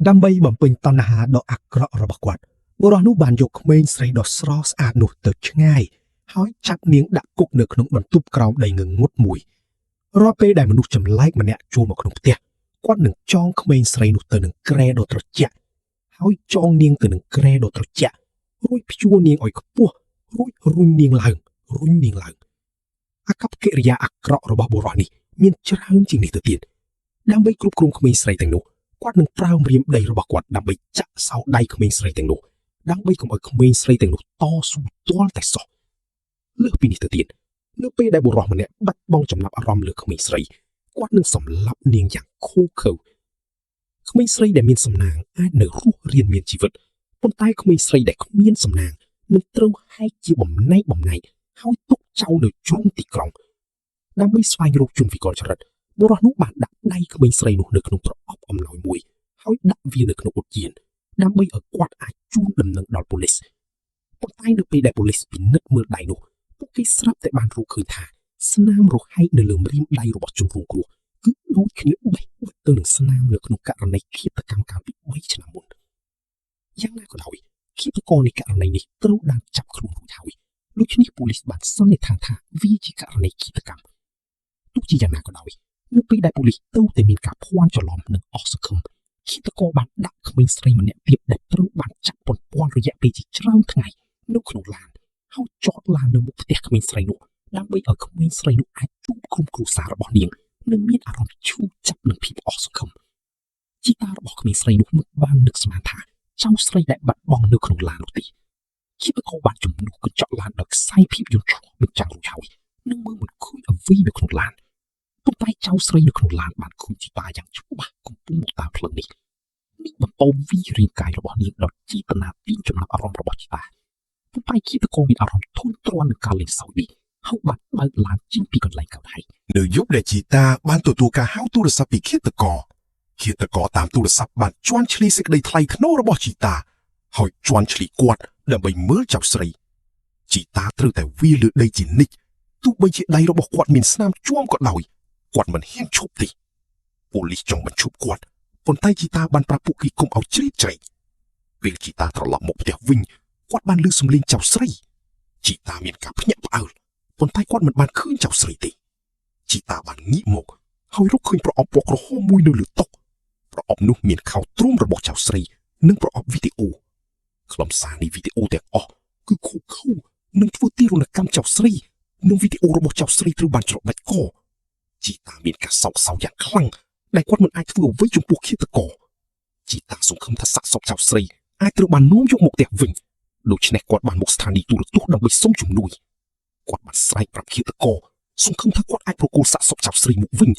ដើម្បីបំពេញតណ្ហាដ៏អាក្រក់របស់គាត់បុរសនោះបានយកក្មេងស្រីដ៏ស្រស់ស្អាតនោះទៅឆ្ងាយហើយចាប់នាងដាក់គុកនៅក្នុងបន្ទប់ក្រោមដីងងឹតមួយរាល់ពេលដែលមនុស្សចម្លែកម្នាក់ចូលមកក្នុងផ្ទះគាត់នឹងចងក្មេងស្រីនោះទៅនឹងគ្រែដ៏ត្រជាក់ហើយចងនាងទៅនឹងគ្រែដ៏ត្រជាក់រួចព្យួរនាងឲ្យខ្ពស់រួចរុញនាងឡើងអាកប្បកិរិយាអាក្រក់របស់បុរសនេះមានច្រើនជាងនេះទៅទៀតដើម្បីគ្រប់គ្រងក្មេងស្រីទាំងនោះគាត់នឹងប្រើម្រាមដីរបស់គាត់ដើម្បីចាក់សោដៃក្មេងស្រីទាំងនោះដើម្បីកុំឲ្យក្មេងស្រីទាំងនោះតស៊ូទាល់តែសោះលើសពីនេះទៅទៀតនៅពេលដែលបុរសម្នាក់បាត់បង់ចំណាប់អារម្មណ៍លើក្មេងស្រីគាត់នឹងសម្លាប់នាងយ៉ាងឃោរឃៅក្មេងស្រីដែលមានសំណាងអាចនៅរស់រានមានជីវិតប៉ុន្តែក្មេងស្រីដែលគ្មានសំណាងនឹងត្រូវហែកជាបំណែកហើយទុកចោលនៅជ្រុងទីក្រុងដើម្បីស្វែងរកជនវិកលចរិតបុរសនោះបានដាក់ដៃក្មេងស្រីនោះនៅក្នុងប្រអប់អំណោយមួយហើយដាក់វានៅក្នុងឧទ្យានដើម្បីឲ្យគាត់អាចជូនដំណឹងដល់ប៉ូលីសប៉ុន្តែនៅពេលដែលប៉ូលីសពិនិត្យមើលដៃនោះពួកគេស្រាប់តែបានរកឃើញថាស្នាមរហែកនៅលើម្រាមដៃរបស់ជនរងគ្រោះគឺដូចគ្នាបេះបិទទៅនឹងស្នាមនៅក្នុងករណីឃាតកម្មកាលពី3ឆ្នាំមុនយ៉ាងណាក៏ដោយឃាតករនៃករណីនេះត្រូវបានចាប់ខ្លួនរួចហើយដូច្នេះប៉ូលីសបានសន្និដ្ឋានថាវាជាករណីឃាតកម្មទោះជាយ៉ាងណាក៏ដោយនៅពេលដែលប៉ូលីសទៅតែមានការភ័ន្តច្រឡំនិងអស់សង្ឃឹមឃាតករបានដាក់ក្មេងស្រីម្នាក់ទៀតដែលត្រូវបានចាប់ប៉ុនព័ន្ធរយៈពេលជាច្រើនថ្ងៃនៅក្នុងឡានហើយចតឡាននៅមុខផ្ទះក្មេងស្រីនោះដើម្បីឲ្យក្មេងស្រីនោះអាចជួបក្រុមគ្រួសាររបស់នាងនិងមានអារម្មណ៍ឈឺចាប់នឹងភាពអស់សង្ឃឹមជីតារបស់ក្មេងស្រីនោះមិនបាននឹកស្មានថាចៅស្រីដែលបាត់បង់នៅក្នុងឡាននោះទេឃាតករបានជំនួសកញ្ចក់ឡានដោយខ្សែភាពយន្តឆ្លុះបញ្ចាំងរួចហើយនិងមើលមិនឃើញអ្វីនៅក្នុងឡានប៉ុន្តែចៅស្រីនៅក្នុងឡានបានឃើញជីតាយ៉ាងច្បាស់កំពុងមកតាមផ្លូវនេះបន្តវិរាងកាយរបស់នាងដោយចេតនាទាញចំណាប់អារម្មណ៍របស់ជីតាប៉ុន្តែឃាតករមានអារម្មណ៍ធុញទ្រាន់នឹងការលេងសើចនេះហើយបានបើកឡានចេញពីកន្លែងកើតហេតុនៅយប់ដែលជីតាបានទទួលការហៅទូរស័ព្ទពីឃាតករតាមទូរស័ព្ទបានជន់ឈ្លីសេចក្តីថ្លៃថ្នូររបស់ជីតាហើយជន់ឈ្លីគាត់ដើម្បីមើលចៅស្រីជីតាត្រូវតែវាលើដីជានិច្ចទោះបីជាដៃរបស់គាត់មានស្នាមជួមក៏ដោយគាត់មិនហ៊ានឈប់ទេប៉ូលីសចង់បញ្ឈប់គាត់ប៉ុន្តែជីតាបានប្រាប់ពួកគេកុំឲ្យជ្រៀតជ្រែកពេលជីតាត្រឡប់មកផ្ទះវិញគាត់បានឮសំឡេងចៅស្រីជីតាមានការភ្ញាក់ផ្អើលប៉ុន្តែគាត់មិនបានឃើញចៅស្រីទេជីតាបានងាកមកហើយរកឃើញប្រអប់ពណ៌ក្រហមមួយនៅលើតុប្រអប់នោះមានខោទ្រុំរបស់ចៅស្រីនិងប្រអប់វីដេអូខ្លឹមសារនៃវីដេអូទាំងអស់គឺខូខូនឹងធ្វើទារុណកម្មចៅស្រីនិងវីដេអូរបស់ចៅស្រីត្រូវបានច្របាច់កជីតាមានការសោកសៅយ៉ាងខ្លាំងដែលគាត់មិនអាចធ្វើអ្វីចំពោះឃាតករជីតាសង្ឃឹមថាសាកសពចៅស្រីអាចត្រូវបាននាំយកមកផ្ទះវិញដូច្នេះគាត់បានមកស្ថានីយ៍ទូរទស្សន៍ដើម្បីសុំជំនួយគាត់បានស្រែកប្រាប់ឃាតករសង្ឃឹមថាគាត់អាចប្រគល់សាកសពចៅស្រីមកវិញ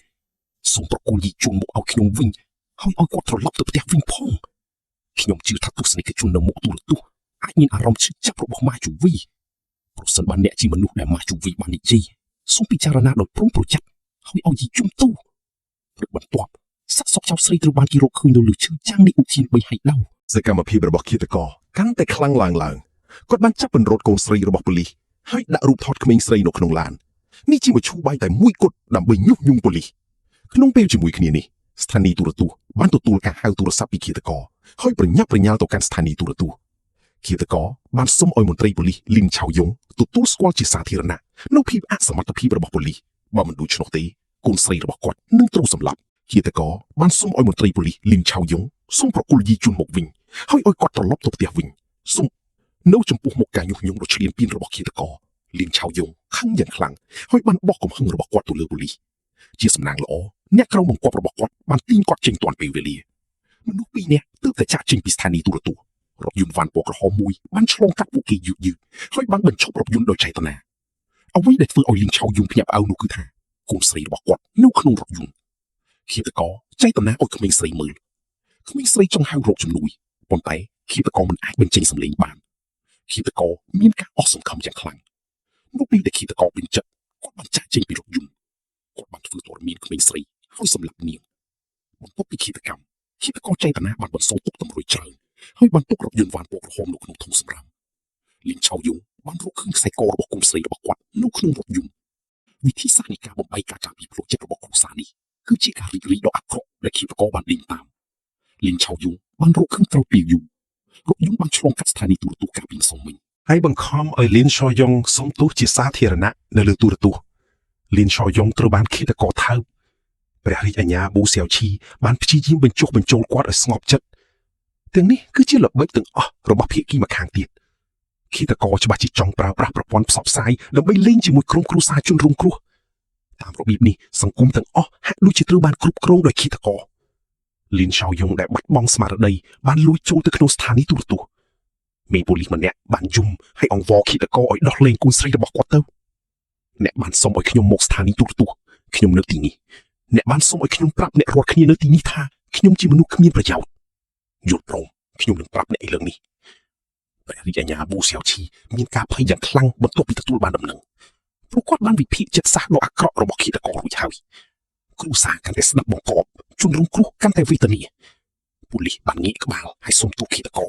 សូមប្រគល់យីជូនមកឲ្យខ្ញុំវិញហើយឲ្យគាត់ត្រឡប់ទៅផ្ទះវិញផងខ្ញុំជឿថាទស្សនិកជននៅមុខទូរទស្សន៍អាចមានអារម្មណ៍ឈឺចាប់របស់ម៉ាជូវីប្រសិនបើអ្នកជាមនុស្សដែលម៉ាជូវីបាននិយាយសូមពិចារណាដោយប្រុងប្រយ័ត្នហើយឲ្យយីជុំទូព្រឹកបន្ទាប់សាកសពចៅស្រីត្រូវបានគេរកឃើញនៅលើឈើចាំងនៃឧទ្យាន3ហៃដៅសកម្មភាពរបស់ឃាតករកាន់តែខ្លាំងឡើងគាត់បានចាប់បន្រត់កូនស្រីរបស់ប៉ូលីសហើយដាក់រូបថតក្មេងស្រីនៅក្នុងឡាននេះជាមធ្យោបាយតែមួយគត់ដើម្បីញុះញង់ប៉ូលីសក្នុងពេលជាមួយគ្នានេះស្ថានីយ៍ទូរទស្សន៍បានទទួលការហៅទូរស័ព្ទពីឃាតករហើយប្រញាប់ប្រញាល់ទៅកាន់ស្ថានីយ៍ទូរទស្សន៍ឃាតករបានសុំឲ្យមន្ត្រីប៉ូលីសលីនឆៅយុងទទួលស្គាល់ជាសាធារណៈនៅភាពអសមត្ថភាពរបស់ប៉ូលីសបើមិនដូច្នោះទេកូនស្រីរបស់គាត់នឹងត្រូវសម្លាប់ឃាតករបានសុំឲ្យមន្ត្រីប៉ូលីសលីនឆៅយុងសូមប្រគល់យីជូនមកវិញហើយឲ្យគាត់ត្រឡប់ទៅផ្ទះវិញសូមនៅចំពោះមុខការញុះញង់ដ៏ឈ្លានពានរបស់ឃាតករលីនឆៅយុងខឹងយ៉ាងខ្លាំងហើយបានបោះកំហឹងរបស់គាត់ទៅលើប៉ូលីសជាសំណាងល្អអ្នកក្រៅបង្គាប់របស់គាត់បានទាញគាត់ចេញទាន់ពេលវេលាមនុស្សពីរនាក់ទើបតែចាក់ចេញពីស្ថានីយ៍ទូរទស្សន៍រថយន្តវ៉ាន់ពណ៌ក្រហមមួយបានឆ្លងកាត់ពួកគេយឺតហើយបានបញ្ឈប់រថយន្តដោយចេតនាអ្វីដែលធ្វើឲ្យលីងឆៅយុងភ្ញាក់ផ្អើលនោះគឺថាកូនស្រីរបស់គាត់នៅក្នុងរថយន្តឃាតករចេតនាឲ្យក្មេងស្រីមើលក្មេងស្រីចង់ហៅរកជំនួយប៉ុន្តែឃាតករមិនអាចបញ្ចេញសំឡេងបានឃាតករមានការអស់សង្ឃឹមយ៉ាងខ្លាំងនៅពេលដែលឃាតករពេញចិត្តគាត់បានចាក់ចេញពីរថយន្តគាត់បានធ្វើព័ត៌មានក្មេងស្រីហើយសម្លាប់នាងបន្ទាប់ពីឃាតករចេតនាបានបន្សល់ទុកតម្រុយច្រើនហើយបានទុករថយន្តវ៉ាន់ពណ៌ក្រហមនៅក្នុងធុងសម្រាមលីងឆៅយុងបានរកឃើញខ្សែករបស់កូនស្រីរបស់គាត់នៅក្នុងរថយន្តវិធីសាស្ត្រនៃការបំបីការការពារផ្លូវចិត្តរបស់គ្រួសារនេះ គឺជាការរីករាយដ៏អាក្រក់ដែលឃាតករបានដេញតាមលីនឆៅយុងបានរកឃើញត្រូវពេលយូររកយុងបានឆ្លងកាត់ស្ថានីយទូរទស្សន៍ការពីសុំវិញ ហើយបង្ខំឲ្យលីនឆោយ៉ុងសុំទោសជាសាធារណៈនៅលើទូរទស្សន៍លីនឆោយ៉ុងត្រូវបានឃាតករថើបព្រះរាជអាជ្ញាប៊ូសៀវឈីបានព្យាយាមបញ្ចុះបញ្ចូលគាត់ឲ្យស្ងប់ចិត្តទាំងនេះគឺជាល្បិចទាំងអស់របស់ភាគីម្ខាងទៀតឃាតករច្បាស់ជាចង់ប្រើប្រាស់ប្រព័ន្ធផ្សព្វផ្សាយដើម្បីលេងជាមួយក្រុមគ្រួសារជនរងគ្រោះតាមរបៀបនេះសង្គមទាំងអស់ហាក់ដូចជាត្រូវបានគ្រប់គ្រងដោយឃាតករលីនឆោយ៉ុងដែលបាត់បង់ស្មារតីបានលួចចូលទៅក្នុងស្ថានីយទូរទស្សន៍មេប៉ូលីសម្នាក់បានយំឲ្យអង្វរឃាតករឲ្យដោះលែងកូនស្រីរបស់គាត់ទៅអ្នកបានសុំឲ្យខ្ញុំមកស្ថានីយទូរទស្សន៍ខ្ញុំនៅទីនេះអ្នកបានសុំឲ្យខ្ញុំប្រាប់អ្នករាល់គ្នានៅទីនេះថាខ្ញុំជាមនុស្សគ្មានប្រយោជន៍យល់ព្រមខ្ញុំនឹងប្រាប់អ្នកឥឡូវនេះព្រះរាជអាជ្ញាប៊ូសៀវឈីមានការភ័យយ៉ាងខ្លាំងបន្ទាប់ពីទទួលបានដំណឹងព្រោះគាត់បានវិភាគចិត្តសាស្ត្រដ៏អាក្រក់របស់ឃាតកររួចហើយគ្រួសារកាន់តែស្ដាប់បង្គាប់ជនរងគ្រោះកាន់តែវេទនាប៉ូលីសបានងាកក្បាលហើយសុំទោសឃាតករ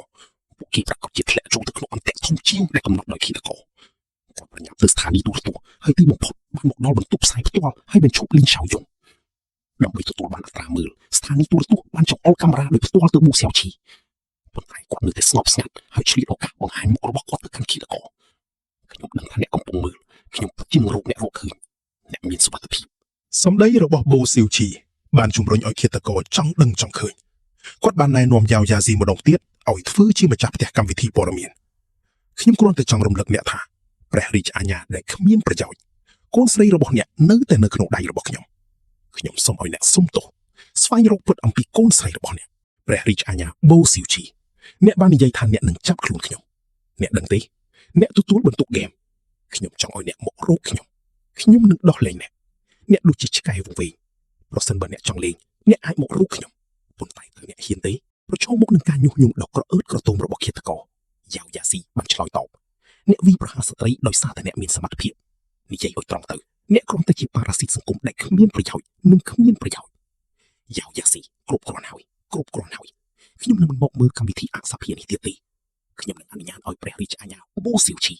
ពួកគេប្រកាសជាធ្លាក់ចូលទៅក្នុងអន្ទាក់ធំជាងដែលកំណត់ដោយឃាតករគាត់ប្រញាប់ទៅស្ថានីយទូរទស្សន៍ហើយទីបំផុតបានមកដល់បន្ទប់ផ្សាយផ្ទាល់ហើយបញ្ឈប់លីនឆៅយុងដើម្បីទទួលបានអត្រាមើលស្ថានីយទូរទស្សន៍បានចង្អុលកាមេរ៉ាដោយផ្ទាល់ទៅប៊ូសៀវឈីប៉ុន្តែគាត់នៅតែស្ងប់ស្ងាត់ហើយឆ្លៀតឱកាសបង្ហាញមុខរបស់គាត់ទៅកាន់ឃាតករខ្ញុំដឹងថាអ្នកកំពុងមើលខ្ញុំពិតជាមករកអ្នករកឃើញអ្នកមានសុវត្ថិភាពសម្ដីរបស់ប៊ូសៀវឈីបានជំរុញឲ្យឃាតករចង់ដឹងចង់ឃើញគាត់បានណែនាំយ៉ាវយ៉ាស៊ីម្ដងទៀតឲ្យធ្វើជាម្ចាស់ផ្ទះកម្មវិធីព័ត៌មានខ្ញុំគ្រាន់តែចង់រំលឹកអ្នកថាព្រះរាជអាជ្ញាដែលគ្មានប្រយោជន៍កូនស្រីរបស់អ្នកនៅតែនៅក្នុងដៃរបស់ខ្ញុំសូមឲ្យអ្នកសុំទោសស្វែងរកពិតអំពីកូនស្រីរបស់អ្នកព្រះរាជអាជ្ញាប៊ូសៀវឈីអ្នកបាននិយាយថាអ្នកនឹងចាប់ខ្លួនខ្ញុំអ្នកដឹងទេអ្នកទទួលបន្ទុកហ្គេមខ្ញុំចង់ឲ្យអ្នកមករកខ្ញុំនឹងដោះលែងអ្នកដូចជាឆ្កែវង្វេងប្រសិនបើអ្នកចង់លេងអ្នកអាចមករកខ្ញុំប៉ុន្តែតើអ្នកហ៊ានទេប្រឈមមុខនឹងការញុះញង់ដ៏ក្រអឺតក្រទមរបស់ឃាតករយ៉ាវយ៉ាស៊ីបានឆ្លើយតបអ្នកវិប្រហារស្ត្រីដោយសារតែអ្នកមានសមត្ថភាពនិយាយឲ្យត្រង់ទៅអ្នកគ្រាន់តែជាប៉ារ៉ាស៊ីតសង្គមដែលគ្មានប្រយោជន៍និងគ្មានប្រយោជន៍យ៉ាវយ៉ាស៊ីគ្រប់គ្រាន់ហើយខ្ញុំនឹងមិនមកមើលកម្មវិធីអសភានេះទៀតទេខ្ញុំនឹងអនុញ្ញាតឲ្យព្រះរាជអាជ្ញាប៊ូសៀវឈី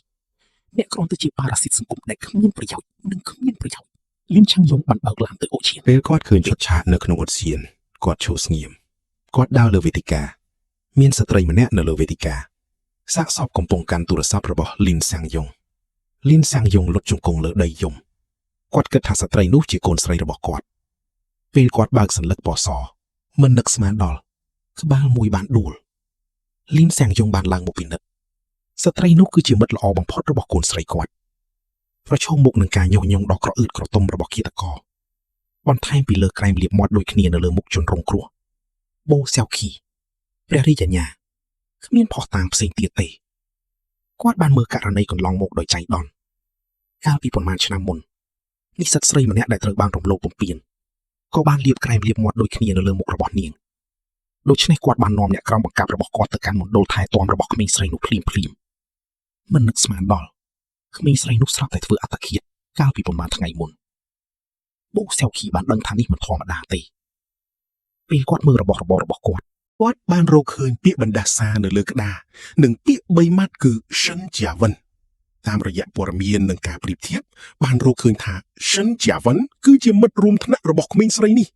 អ្នកគ្រាន់តែជាប៉ារ៉ាស៊ីតសង្គមដែលគ្មានប្រយោជន៍និងគ្មានប្រយោជន៍លីនឆាំងយ៉ុងបានបើកឡានទៅអូឈៀនពេលគាត់ឃើញឈុតឆាកនៅក្នុងឧទ្យានគាត់ឈរស្ងៀមគាត់ដើរលើវេទិកាមានស្ត្រីម្នាក់នៅលើវេទិកាសាកសពកំពុងកាន់ទូរស័ព្ទរបស់លីនសាំងយ៉ុងលុតជង្គង់លើដីយំគាត់គិតថាស្ត្រីនោះជាកូនស្រីរបស់គាត់ពេលគាត់បើកសន្លឹកពណ៌សមិននឹកស្មានដល់ក្បាលមួយបានដួលលីនសាំងយ៉ុងបានឡើងមកពិនិត្យស្ត្រីនោះគឺជាមិត្តល្អបំផុតរបស់កូនស្រីគាត់ប្រឈមមុខនឹងការញុះញង់ដ៏ក្រអឺតក្រទមរបស់ឃាតករបន្ថែមពីលើក្រែមលាបមាត់ដូចគ្នានៅលើមុខជនរងគ្រោះបូសៀវខីព្រះរាជអាជ្ញាគ្មានផុសតាងផ្សេងទៀតទេគាត់បានមើលករណីកន្លងមកដោយចៃដន្យកាលពីប្រមាណឆ្នាំមុននិស្សិតស្រីម្នាក់ដែលត្រូវបានរំលោភបំពានក៏បានលាបក្រែមលាបមាត់ដូចគ្នានៅលើមុខរបស់នាងដូច្នេះគាត់បាននាំអ្នកក្រមបង្កាប់របស់គាត់ទៅកាន់មណ្ឌលថែទាំរបស់ក្មេងស្រីនោះភ្លាមមិននឹកស្មានដល់ក្មេងស្រីនោះស្រាប់តែធ្វើអត្តឃាតកាលពីប្រមាណថ្ងៃមុនបូសៀវខីបានដឹងថានេះមិនធម្មតាទេពេលគាត់មើលរបស់របររបស់គាត់បានរកឃើញពាក្យបណ្ដាសានៅលើក្តារនិងពាក្យ3ម៉ាត់គឺសិនជាវិនតាមរយៈព័ត៌មាននិងការប្រៀបធៀបបានរកឃើញថាសិនជាវិនគឺជាមិត្តរួមថ្នាក់របស់ក្មេងស្រីនេះ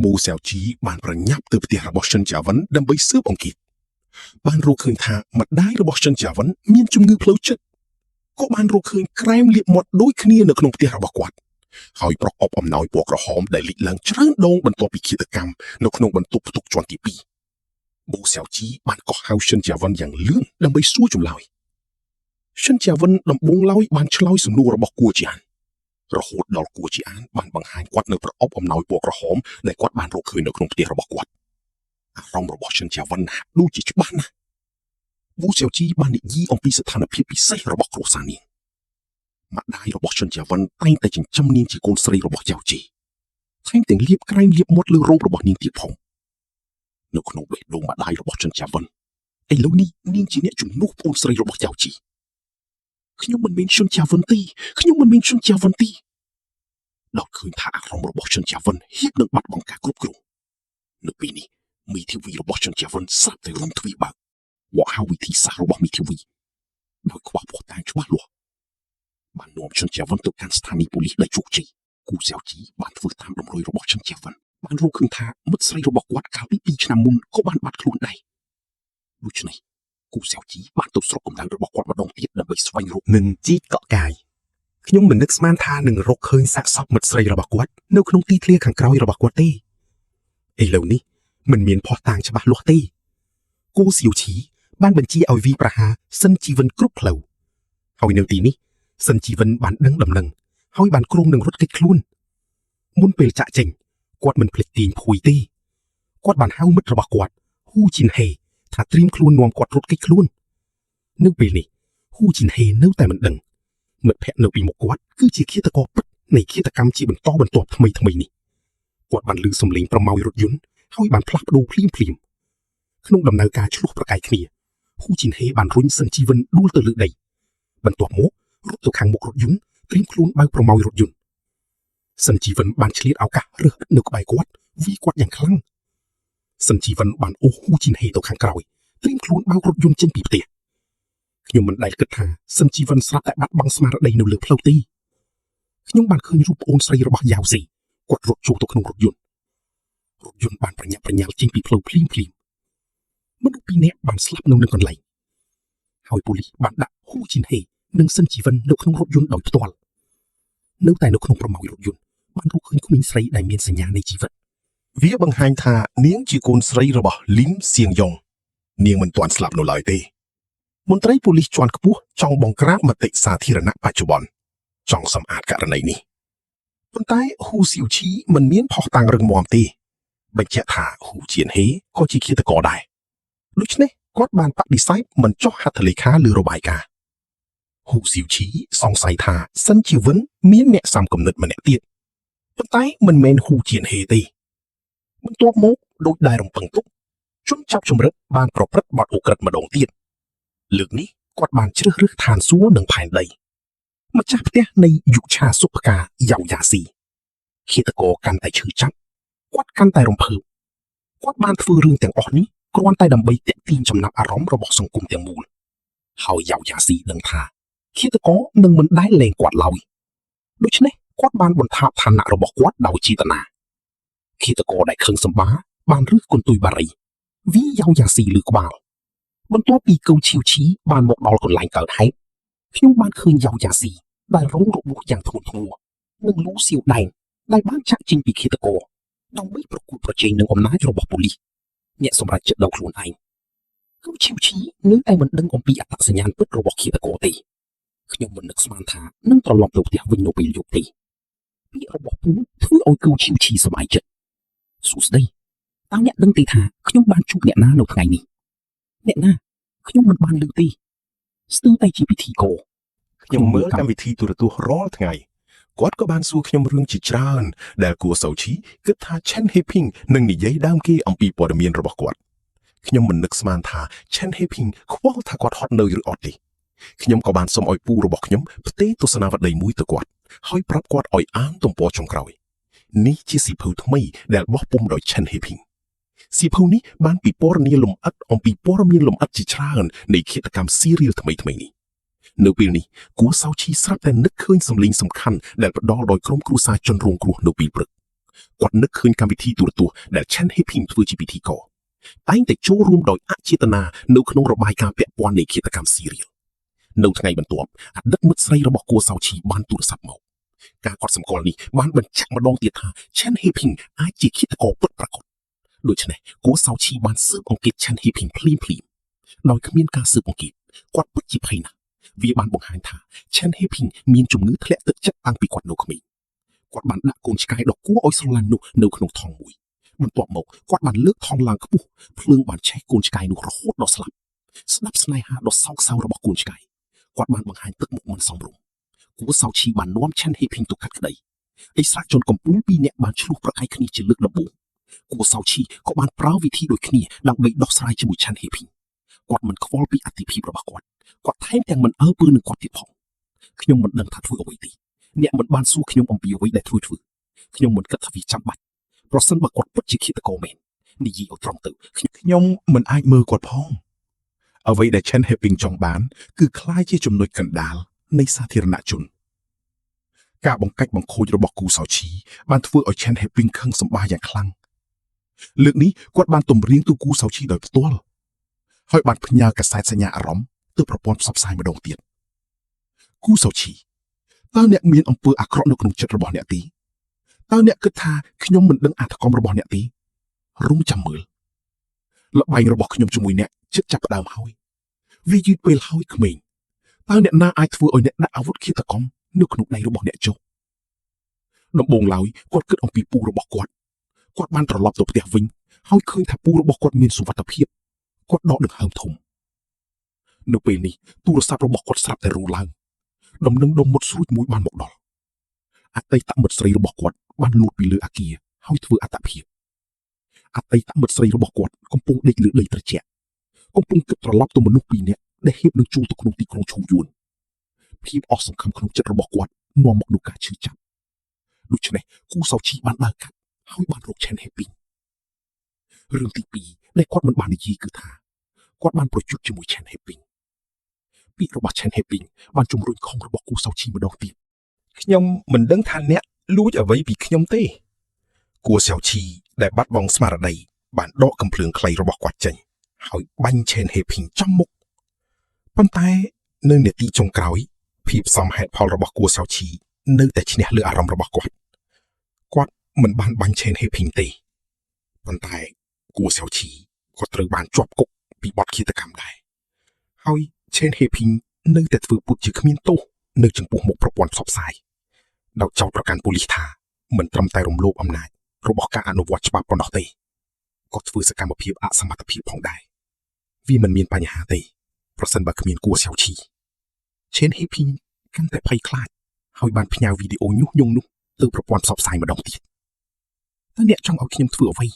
ប៊ូសៀវជីបានប្រញាប់ទៅផ្ទះរបស់សិនជាវិនដើម្បីស៊ើបអង្កេតបានរកឃើញថាម្ដាយរបស់សិនជាវិនមានជំងឺផ្លូវចិត្តក៏បានរកឃើញក្រែមលាបមាត់ដូចគ្នានៅក្នុងផ្ទះរបស់គាត់ហើយប្រកបអំណោយពណ៌ក្រហមដែលលេចឡើងច្រើនដងបន្ទាប់ពីឃាតកម្មនៅក្នុងបន្ទប់ផ្ទុកជាន់ទី2ប៊ូសៀវជីបានកោះហៅសិនជាវិនយ៉ាងលឿនដើម្បីសួរចម្លើយសិនជាវិនដំបងឡើយបានឆ្លើយសំណួររបស់គួរជាអានរហូតដល់គួរជាអានបានបង្ហាញគាត់នៅប្រអប់អំណោយពណ៌ក្រហមដែលគាត់បានរកឃើញនៅក្នុងផ្ទះរបស់គាត់អារម្មណ៍របស់សិនជាវិនហាក់ដូចជាច្បាស់ណាស់ប៊ូសៀវជីបាននិយាយអំពីស្ថានភាពពិសេសរបស់គ្រួសារនាងម្ដាយរបស់សិនជាវិនតែងតែចិញ្ចឹមនាងជាកូនស្រីរបស់យ៉ាវជីថែមទាំងលាបក្រែមលាបមាត់លើរោមរបស់នាងទៀតផងនៅក្នុងបេះដូងម្ដាយរបស់ចិនជាវិនឥឡូវនេះនាងជាអ្នកជំនួសប្អូនស្រីរបស់យ៉ាវជីខ្ញុំមិនមានជនជាវិនទេដល់ឃើញថាអារម្មណ៍របស់ជនជាវិនហៀបនឹងបាត់បង់ការគ្រប់គ្រងនៅពេលនេះមីធីវីរបស់ជនជាវិនស្រាប់តែរំទ្វីបើកវ៉ាហៅវិធីសាស្ត្ររបស់មីធីវីដោយខ្វះភស្តុតាងច្បាស់លាស់បាននាំជនជាវិនទៅកាន់ស្ថានីយ៍ប៉ូលីសដោយជោគជ័យ គូសៅជីបានធ្វើតាមដំណុយរបស់ចិនជាវិនបានរកឃើញថាមិត្តស្រីរបស់គាត់កាលពី2ឆ្នាំមុនក៏បានបាត់ខ្លួនដែរដូច្នេះគូសៅជីបានទៅស្រុកកំណើតរបស់គាត់ម្ដងទៀតដើម្បីស្វែងរក នឹងជីកកក់កាយខ្ញុំមិននឹកស្មានថានឹងរកឃើញសាកសពមិត្តស្រីរបស់គាត់នៅក្នុងទីធ្លាខាងក្រោយរបស់គាត់ទេឥឡូវនេះមិនមានភស្តុតាងច្បាស់លាស់ទេគូសៀវឈីបានបញ្ជាឲ្យវីប្រហារសិនជីវិនគ្រប់ផ្លូវហើយនៅទីនេះសិនជីវិនបានដឹងដំណឹងហើយបានគ្រោងនឹងរត់គេចខ្លួនមុនពេលចាក់ចេញគាត់មិនភ្លេចទាញភួយទេគាត់បានហៅមិត្តរបស់គាត់ហ៊ូជីនហេថាត្រៀមខ្លួននាំគាត់រត់គេចខ្លួននៅពេលនេះហ៊ូជីនហេនៅតែមិនដឹងមិត្តភ័ក្តិនៅពីមុខគាត់គឺជាឃាតករពិតនៃឃាតកម្មជាបន្តបន្ទាប់ថ្មីនេះគាត់បានឮសំឡេងប្រម៉ោយរថយន្តហើយបានផ្លាស់ប្ដូរភ្លាមក្នុងដំណើរការឆ្លោះប្រកែកគ្នាហ៊ូជីនហេបានរុញសិនជីវិនដួលទៅលើដីបន្ទាប់មករត់ទៅខាងមុខរថយន្តត្រៀមខ្លួនបើកប្រម៉ោយរថយន្តសិនជីវិនបានឆ្លៀតឱកាសរើសនៅក្បែរគាត់វាគាត់យ៉ាងខ្លាំងសិនជីវិនបានអូសហ៊ូជីនហេទៅខាងក្រោយត្រៀមខ្លួនបើករថយន្តចេញពីផ្ទះខ្ញុំមិនដែលគិតថាសិនជីវិនស្រាប់តែបាត់បង់ស្មារតីនៅលើផ្លូវទេខ្ញុំបានឃើញរូបប្អូនស្រីរបស់យ៉ាវស៊ីគាត់រត់ចូលទៅក្នុងរថយន្តបានប្រញាប់ប្រញាល់ចេញពីផ្លូវភ្លាមមនុស្សពីរនាក់បានស្លាប់នៅនឹងកន្លែងហើយប៉ូលីសបានដាក់ហ៊ូជីនហេនិងសិនជីវិននៅក្នុងរថយន្តដោយផ្ទាល់នៅតែនៅក្នុងប្រម៉ោយរថយន្តបានរកឃើញក្មេងស្រីដែលមានសញ្ញានៃជីវិតវាបង្ហាញថានាងជាកូនស្រីរបស់លីនសៀងយ៉ុងនាងមិនទាន់ស្លាប់នៅឡើយទេមន្ត្រីប៉ូលីសជាន់ខ្ពស់ចង់បង្ក្រាបមតិសាធារណៈបច្ចុប្បន្នចង់សម្អាតករណីនេះប៉ុន្តែហ៊ូសៀវឈីមិនមានភស្តុតាងរឹងមាំទេបញ្ជាក់ថាហ៊ូជីនហេក៏ជាឃាតករដែរដូច្នេះគាត់បានបដិសេធមិនចុះហត្ថលេខាលើរបាយការណ៍ហ៊ូសៀវឈីសង្ស័យថាសិនជីវិនមានអ្នកសាមគំនិតម្នាក់ទៀតប៉ុន្តែមិនមែនហ៊ូជីនហេទេបន្ទាប់មកដូចដែលរំពឹងទុកជនចាប់ជំរិតបានប្រព្រឹត្តបទឧក្រិដ្ឋម្ដងទៀតលើកនេះគាត់បានជ្រើសរើសឋានសួគ៌និងផែនដីម្ចាស់ផ្ទះនៃយុឆាសុភកាយ៉ាវយ៉ាស៊ីឃាតករកាន់តែឈឺចាប់គាត់កាន់តែរំភើបគាត់បានធ្វើរឿងទាំងអស់នេះគ្រាន់តែដើម្បីទាក់ទាញចំណាប់អារម្មណ៍របស់សង្គមទាំងមូលហើយយ៉ាវយ៉ាស៊ីដឹងថាឃាតករនឹងមិនដែលលែងគាត់ឡើយដូច្នេះគាត់បានបន្ថែមឋានៈរបស់គាត់ដោយចេតនាឃាតករដែលខឹងសម្បាបានរឹសគន្ទុយបារីវាយ៉ាវយ៉ាស៊ីលើក្បាលបន្ទាប់ពីកូនឈីវឈីបានមកដល់កន្លែងកើតហេតុខ្ញុំបានឃើញយ៉ាវយ៉ាស៊ីដែលរងរបួសយ៉ាងធ្ងន់ធ្ងរនិងលូសៀវដែងដែលបានចាក់ចេញពីឃាតករដើម្បីប្រកួតប្រជែងនឹងអំណាចរបស់ប៉ូលីសអ្នកសម្រេចចិត្តដល់ខ្លួនឯងកូនឈីវឈីនៅតែមិនដឹងអំពីអត្តសញ្ញាណពិតរបស់ឃាតករទេខ្ញុំមិននឹកស្មានថានឹងត្រឡប់ទៅផ្ទះវិញនៅពេលយប់ទេពាក្យរបស់ពូធ្វើឲ្យកូនឈីវឈីសប្បាយចិត្តសួស្ដីតើអ្នកដឹងទេថាខ្ញុំបានជួបអ្នកណានៅថ្ងៃនេះអ្នកណាខ្ញុំមិនបានឮទេស្ទើរតែជាពិធីករខ្ញុំមើលកម្មវិធីទូរទស្សន៍រាល់ថ្ងៃគាត់ក៏បានសួរខ្ញុំរឿងជាច្រើនដែលគួរសូឈីគិតថាឆិនហេភីងនឹងនិយាយដើមគេអំពីព័ត៌មានរបស់គាត់ខ្ញុំមិននឹកស្មានថាឆិនហេភីងខ្វល់ថាគាត់ហត់នៅឬអត់ទេខ្ញុំក៏បានសុំឲ្យពូរបស់ខ្ញុំផ្ទេរទស្សនាវដ្តីមួយទៅគាត់ហើយប្រាប់គាត់ឲ្យអានទំព័រចុងក្រោយនេះជាសៀវភៅថ្មីដែលបោះពុម្ពដោយឆិនហេភីងសៀវភៅនេះបានពិពណ៌នាលម្អិតអំពីព័ត៌មានលម្អិតជាច្រើននៃឃាតកម្មស៊ីរៀលថ្មីនេះនៅពេលនេះគួរសោឈីស្រាប់តែនឹកឃើញសម្លេងសំខាន់ដែលផ្ដល់ដោយក្រុមគ្រួសារជនរងគ្រោះនៅពេលព្រឹកគាត់នឹកឃើញកម្មវិធីទូរទស្សន៍ដែលឆាន់ហេភីងធ្វើជាពិធីករតែងតែចូលរួមដោយអចេតនានៅក្នុងរបាយការណ៍ពាក់ព័ន្ធនៃឃាតកម្មស៊ីរៀលនៅថ្ងៃបន្ទាប់អតីតមិត្តស្រីរបស់គួរសោឈីបានទូរស័ព្ទមកការកត់សម្គាល់នេះបានបញ្ជាក់ម្ដងទៀតថាឆាន់ហេភីងអាចជាឃាតករពិតប្រាកដដូច្នេះគួរសោឈីបានស៊ើបអង្កេតឆាន់ហេភីងភ្លាមដោយគ្មានការស៊ើបអង្កេតគាត់ពិតជាភ័យណាស់វាបានបង្ហាញថាឆាន់ហេភីងមានជំងឺធ្លាក់ទឹកចិត្តតាំងពីគាត់នៅក្មេងគាត់បានដាក់កូនឆ្កែដ៏គួរឲ្យស្រឡាញ់នោះនៅក្នុងថង់មួយបន្ទាប់មកគាត់បានលើកថង់ឡើងខ្ពស់ភ្លើងបានឆេះកូនឆ្កែនោះរហូតដល់ស្លាប់ស្ដាប់ស្នេហាដ៏សោកសៅរបស់កូនឆ្កែគាត់បានបង្ហាញទឹកមុខមិនសមរម្យគួរសោឈីបាននាំឆាន់ហេភីងទៅកាត់ក្តីឯស្រាជនកំពូលពីរនាក់បានឆ្លោះប្រកែកគ្នាជាលើកដំបូងគួរសោឈីក៏បានប្រើវិធីដូចគ្នាដើម្បីដោះស្រាយជាមួយឆាន់ហេភីងគាត់មិនខ្វល់ពីអតិភិបរបស់គាត់ថែមទាំងមិនអើពើនឹងគាត់ទៀតផងខ្ញុំមិនដឹងថាធ្វើអ្វីទេអ្នកមិនបានសួរខ្ញុំអំពីអ្វីដែលធ្វើខ្ញុំមិនគិតថាវាចាំបាច់ប្រសិនបើគាត់ពិតជាឃាតករមែននិយាយឲ្យត្រង់ទៅខ្ញុំមិនអាចមើលគាត់ផងអ្វីដែលឆាន់ហេភីងចង់បានគឺក្លាយជាចំណុចកណ្ដាលនៃសាធារណជន ការបង្កាច់បង្ខូចរបស់គូសោឈីបានធ្វើឲ្យឆានហេពីងខឹងសម្បាយ៉ាងខ្លាំងលើកនេះគាត់បានទម្រាមទូគូសោឈីដោយផ្ទាល់ហើយបានផ្ញើកាសែតសញ្ញាអារម្មណ៍ទៅប្រព័ន្ធផ្សព្វផ្សាយម្ដងទៀតគូសោឈីតើអ្នកមានអំពើអាក្រក់នៅក្នុងចិត្តរបស់អ្នកទេតើអ្នកគិតថាខ្ញុំមិនដឹងអត្ថកម្មរបស់អ្នកទេរងចាំមើលល្បែងរបស់ខ្ញុំជាមួយអ្នកជិតចាប់ផ្ដើមហើយវាយឺតពេលហើយក្មេងតើអ្នកណាអាចធ្វើឲ្យអ្នកដាក់អាវុធឃាតកម្មនៅក្នុងដៃរបស់អ្នកចុះដំបូងឡើយគាត់គិតអំពីពូរបស់គាត់បានត្រឡប់ទៅផ្ទះវិញហើយឃើញថាពូរបស់គាត់មានសុវត្ថិភាពគាត់ដកដង្ហើមធំនៅពេលនេះទូរស័ព្ទរបស់គាត់ស្រាប់តែរੂឡើងដំណឹងដុំមុតស្រួចមួយបានមកដល់អតីតមិត្តស្រីរបស់គាត់បានលូតពីលើអាគារហើយធ្វើអត្តភាពអតីតមិត្តស្រីរបស់គាត់កំពុងដេកលើដីត្រជាក់កំពុងគិតត្រឡប់ទៅមនុស្សពីរនាក់ដែលហៀបនឹងជួលទៅក្នុងទីក្រុងឈូយួនភាពអស់សង្ឃឹមក្នុងចិត្តរបស់គាត់នាំមកនូវការឈឺចាប់ដូច្នេះគូសោឈីបានដើរកាត់ហើយបានរកឆែនហេពីងរឿងទី2ដែលគាត់មិនបាននិយាយគឺថាគាត់បានប្រជុំជាមួយឆែនហេពីងពាក្យរបស់ឆែនហេពីងបានជំរុញខំរបស់គូសោឈីម្ដងទៀតខ្ញុំមិនដឹងថាអ្នកលួចអ្វីពីខ្ញុំទេគូសោឈីដែលបាត់បង់ស្មារតីបានដកកំភ្លើងខ្លីរបស់គាត់ចេញហើយបាញ់ឆែនហេពីងចំមុខប៉ុន្តែនៅនាទីចុងក្រោយភាពសមហេតុផលរបស់គូសោឈីនៅតែឈ្នះលើអារម្មណ៍របស់គាត់មិនបានបាញ់ឆេនហេពីងទេប៉ុន្តែគូសោឈីក៏ត្រូវបានជាប់គុកពីបទឃាតកម្មដែរហើយឆេនហេពីងនៅតែធ្វើពុតជាគ្មានទោសនៅចំពោះមុខប្រព័ន្ធផ្សព្វផ្សាយដោយចោទប្រកាន់ប៉ូលីសថាមិនត្រឹមតែរំលោភអំណាចរបស់ការអនុវត្តច្បាប់ប៉ុណ្ណោះទេក៏ធ្វើសកម្មភាពអសមត្ថភាពផងដែរវាមិនមានបញ្ហាទេប្រសិនបើគ្មានគូសោឈីឆេនហេពីងកាន់តែភ័យខ្លាចហើយបានផ្ញើវីដេអូញុះញង់នោះទៅប្រព័ន្ធផ្សព្វផ្សាយម្ដងទៀតតើអ្នកចង់ឲ្យខ្ញុំធ្វើអ្វី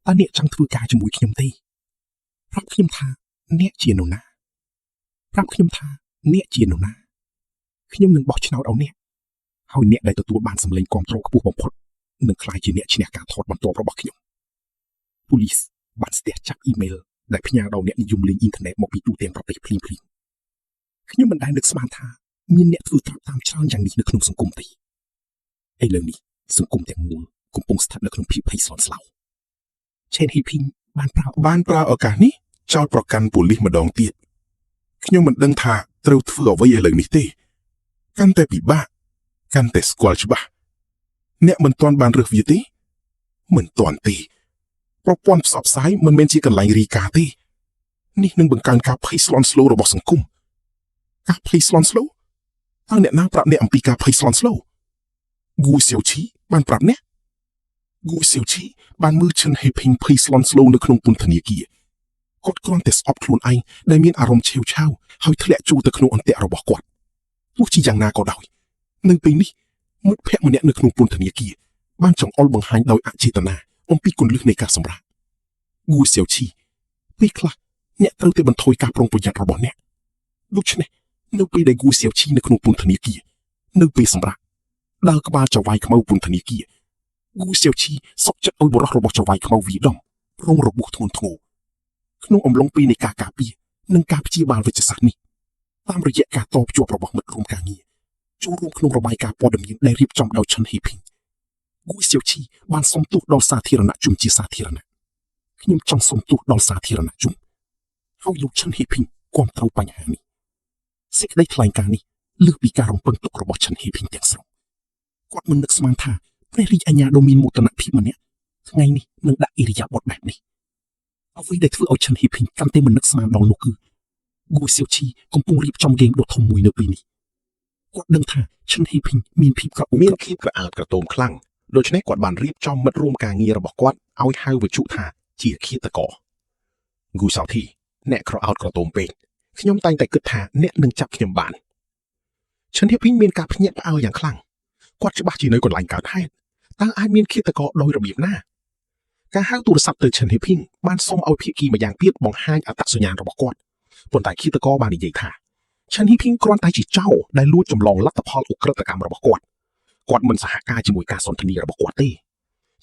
តើអ្នកចង់ធ្វើការជាមួយខ្ញុំទេប្រាប់ខ្ញុំថាអ្នកជានរណាប្រាប់ខ្ញុំថាអ្នកជានរណាខ្ញុំនឹងបោះឆ្នោតឲ្យអ្នកហើយអ្នកដែលទទួលបានសម្លេងគាំទ្រខ្ពស់បំផុតនឹងក្លាយជាអ្នកឈ្នះការថតបន្ទាប់របស់ខ្ញុំប៉ូលីសបានស្ទះចាប់អ៊ីមែលដែលផ្ញើដល់អ្នកនិយមលេងអ៊ីនធឺណិតមកពីទូទាំងប្រទេសភ្លាមៗខ្ញុំមិនដែលនឹកស្មានថាមានអ្នកធ្វើត្រាប់តាមច្រើនយ៉ាងនេះនៅក្នុងសង្គមទេឥឡូវនេះសង្គមទាំងមូលកំពុងស្ថិតនៅក្នុងភាពភ័យស្លន់ស្លោឆេនហីពីងបានប្រើឱកាសនេះចោទប្រកាន់ប៉ូលីសម្ដងទៀតខ្ញុំមិនដឹងថាត្រូវធ្វើអ្វីឥឡូវនេះទេកាន់តែពិបាកកាន់តែស្គាល់ច្បាស់អ្នកមិនទាន់បានរើសវាទេមិនទាន់ទេប្រព័ន្ធផ្សព្វផ្សាយមិនមែនជាកន្លែងរីកាទេនេះនឹងបង្កើនការភ័យស្លន់ស្លោរបស់សង្គមការភ័យស្លន់ស្លោតើអ្នកណាប្រាប់អ្នកអំពីការភ័យស្លន់ស្លោគូសៀវឈីបានប្រាប់អ្នកគូសៀវឈីបានមើលឆិនហេពីងភ័យស្លន់ស្លោនៅក្នុងពន្ធនាគារគាត់គ្រាន់តែស្អប់ខ្លួនឯងដែលមានអារម្មណ៍ឆេវឆាវហើយធ្លាក់ចូលទៅក្នុងអន្ទាក់របស់គាត់ទោះជាយ៉ាងណាក៏ដោយនៅពេលនេះមិត្តភក្តិម្នាក់នៅក្នុងពន្ធនាគារបានចង្អុលបង្ហាញដោយអចេតនាអំពីគន្លឹះនៃការសម្រាកគូសៀវឈីពេលខ្លះអ្នកត្រូវតែបន្ថយការប្រុងប្រយ័ត្នរបស់អ្នកដូច្នេះនៅពេលដែលគូសៀវឈីនៅក្នុងពន្ធនាគារនៅពេលសម្រាកដើរក្បាលចៅហ្វាយខ្មៅពន្ធនាគារគូសៀវឈីសុកចិត្តឲ្យបរិះរបស់ចៅហ្វាយខ្មៅវីដំរងរបួសធ្ងន់ធ្ងរក្នុងអំឡុងពេលនៃការការពារនិងការព្យាបាលវិជ្ជសាស្ត្រនេះតាមរយៈការតភ្ជាប់របស់មិត្តរួមការងារចូលរួមក្នុងរបាយការណ៍ព័ត៌មានដែលរៀបចំដោយឆិនហីពីងគូសៀវឈីបានសុំទោសដល់សាធារណជនជាសាធារណៈខ្ញុំចង់សុំទោសដល់សាធារណជនហើយលោកឆិនហីពីងគាំទ្របញ្ហានេះសេចក្តីថ្លែងការណ៍នេះលើសពីការរំពឹងទុករបស់ឆិនហីពីងទាំងស្រុងគាត់មិននឹកស្មានថាព្រះរាជអាជ្ញាដ៏មានមោទនភាពម្នាក់ថ្ងៃនេះនឹងដាក់អិរិយាបថបែបនេះអ្វីដែលធ្វើឲ្យឆិនហីពីងកាន់តែមិននឹកស្មានដល់នោះគឺគូសៀវឈីកំពុងរៀបចំហ្គេមដ៏ធំមួយនៅពេលនេះគាត់ដឹងថាឆិនហីពីងមានភាពក្រអើតក្រទមខ្លាំងដូច្នេះគាត់បានរៀបចំមិត្តរួមការងាររបស់គាត់ឲ្យហៅវិជុថាជាឃាតករគូសៅធីអ្នកក្រអើតក្រទមពេកខ្ញុំតែងតែគិតថាអ្នកនឹងចាប់ខ្ញុំបានឆិនហីពីងមានការភ្ញាក់ផ្អើលយ៉ាងខ្លាំងគាត់ច្បាស់ជានៅកន្លែងកើតហេតុតើអាចមានឃាតករដោយរបៀបណាការហៅទូរស័ព្ទទៅឆិនហីពីងបានសុំឲ្យភាគីម្យ៉ាងទៀតបង្ហាញអត្តសញ្ញាណរបស់គាត់ប៉ុន្តែឃាតករបាននិយាយថាឆិនហីពីងគ្រាន់តែជាចៅដែលលួចចម្លងលទ្ធផលឧក្រិដ្ឋកម្មរបស់គាត់មិនសហការជាមួយការសន្ទនារបស់គាត់ទេ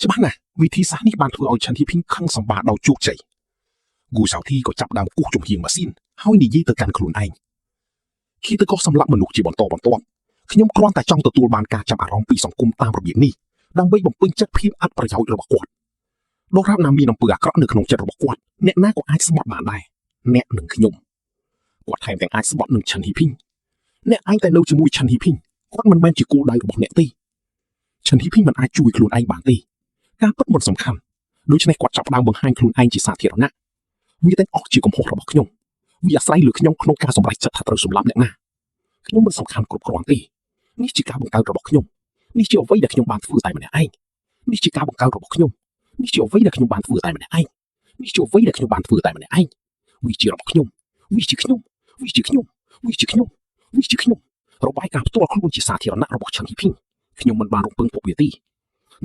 ច្បាស់ណាស់វិធីសាស្ត្រនេះបានធ្វើឲ្យឆិនហីពីងខឹងសម្បាដោយជោគជ័យគូសៅធីក៏ចាប់ដើមគូសជំហៀងម៉ាស៊ីនហើយនិយាយទៅកាន់ខ្លួនឯងឃាតករសម្លាប់មនុស្សជាបន្តបន្ទាប់ ខ្ញុំគ្រាន់តែចង់ទទួលបានការចាប់អារម្មណ៍ពីសង្គមតាមរបៀបនេះដើម្បីបំពេញចិត្តភាពអត្ថប្រយោជន៍របស់គាត់ដរាបណាមានអំពើអាក្រក់នៅក្នុងចិត្តរបស់គាត់អ្នកណាក៏អាចស្បត់បានដែរអ្នកនឹងខ្ញុំគាត់ថែមទាំងអាចស្បត់នឹងឆាន់ហ៊ីភីងអ្នកឯងតែនៅជាមួយឆាន់ហ៊ីភីងគាត់មិនមែនជាគោលដៅរបស់អ្នកទេឆាន់ហ៊ីភីងមិនអាចជួយខ្លួនឯងបានទេការពិតមិនសំខាន់ដូច្នេះគាត់ចាប់ផ្ដើមបង្ហាញខ្លួនឯងជាសាធារណៈវាទាំងអស់ជាកំហុសរបស់ខ្ញុំវាអាស្រ័យលើខ្ញុំក្នុងការសម្រេចចិត្តថាត្រូវសម្លាប់អ្នកណាខ្ញុំមិនសំខាន់គ្រប់គ្រាន់ទេនេះជាការបង្កើតរបស់ខ្ញុំនេះជាអ្វីដែលខ្ញុំបានធ្វើតែម្នាក់ឯងនេះជាការបង្កើតរបស់ខ្ញុំនេះជាអ្វីដែលខ្ញុំបានធ្វើតែម្នាក់ឯងនេះជាអ្វីដែលខ្ញុំបានធ្វើតែម្នាក់ឯងវាជារបស់ខ្ញុំវាជាខ្ញុំវាជាខ្ញុំវាជាខ្ញុំវាជាខ្ញុំរបាយការណ៍ផ្ទាល់ខ្លួនជាសាធារណៈរបស់ឆាន់ហ៊ីភីងខ្ញុំមិនបានរំពឹងទុកវាទេ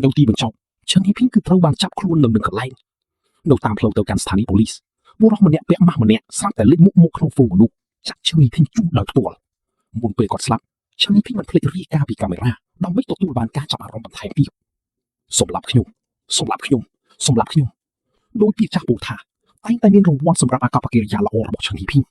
នៅទីបញ្ចប់ឆាន់ហ៊ីភីងគឺត្រូវបានចាប់ខ្លួននៅនឹងកន្លែងនៅតាមផ្លូវទៅកាន់ស្ថានីយ៍ប៉ូលីសបុរសម្នាក់ពាក់ម៉ាស់ម្នាក់ស្រាប់តែលេចមុខមកក្នុងហ្វូងមនុស្សចាក់ឆាន់ហ៊ីភីងជូតដោយផ្ទាល់មុនពេលគាត់ស្លាប់ឆាន់ហ៊ីភីងមិនភ្លេចរាយការណ៍ពីកាមេរ៉ាដើម្បីទទួលបានការចាប់អារម្មណ៍បន្ថែមទៀតសម្រាប់ខ្ញុំសម្រាប់ខ្ញុំសម្រាប់ខ្ញុំដោយពាក្យចាស់ពោលថាតែងតែមានរង្វាន់សម្រាប់អាកប្បកិរិយាល្អរបស់ឆាន់ហ៊ីភីង